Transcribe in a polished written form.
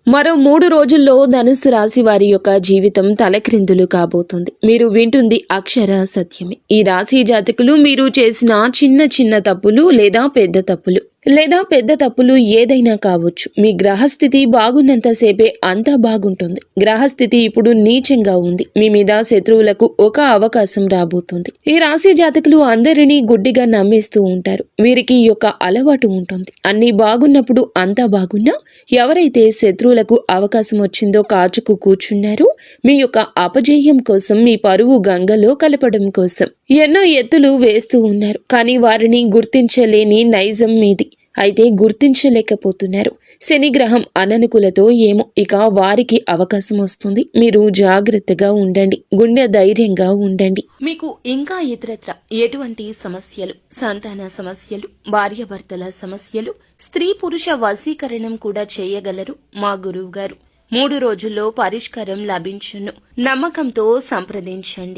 మరో 3 రోజుల్లో ధనుస్సు రాశి వారి యొక్క జీవితం తలక్రిందులు కాబోతుంది. మీరు వింటుంది అక్షర సత్యమే. ఈ రాశి జాతకులు మీరు చేసిన చిన్న చిన్న తప్పులు లేదా పెద్ద తప్పులు ఏదైనా కావచ్చు. మీ గ్రహస్థితి బాగున్నంతసేపే అంతా బాగుంటుంది. గ్రహస్థితి ఇప్పుడు నీచంగా ఉంది. మీ మీద శత్రువులకు ఒక అవకాశం రాబోతుంది. ఈ రాశి జాతకులు అందరినీ గుడ్డిగా నమ్మేస్తూ ఉంటారు. వీరికి ఈ యొక్క అలవాటు ఉంటుంది. అన్నీ బాగున్నప్పుడు అంతా బాగున్నా ఎవరైతే శత్రువులకు అవకాశం వచ్చిందో కాచుకు కూర్చున్నారో మీ యొక్క అపజయం కోసం, మీ పరువు గంగలో కలపడం కోసం ఎన్నో ఎత్తులు వేస్తూ ఉన్నారు. కానీ వారిని గుర్తించలేని నైజం మీది. అయితే గుర్తించలేకపోతున్నారు. శని గ్రహం అననుకూలతో ఏమో ఇక వారికి అవకాశం వస్తుంది. మీరు జాగ్రత్తగా ఉండండి. గుండె ధైర్యంగా ఉండండి. మీకు ఇంకా ఇతరత్ర ఎటువంటి సమస్యలు, సంతాన సమస్యలు, భార్యాభర్తల సమస్యలు, స్త్రీ పురుష వశీకరణం కూడా చేయగలరు మా గురువు గారు. 3 రోజుల్లో పరిష్కారం లభించును. నమ్మకంతో సంప్రదించండి.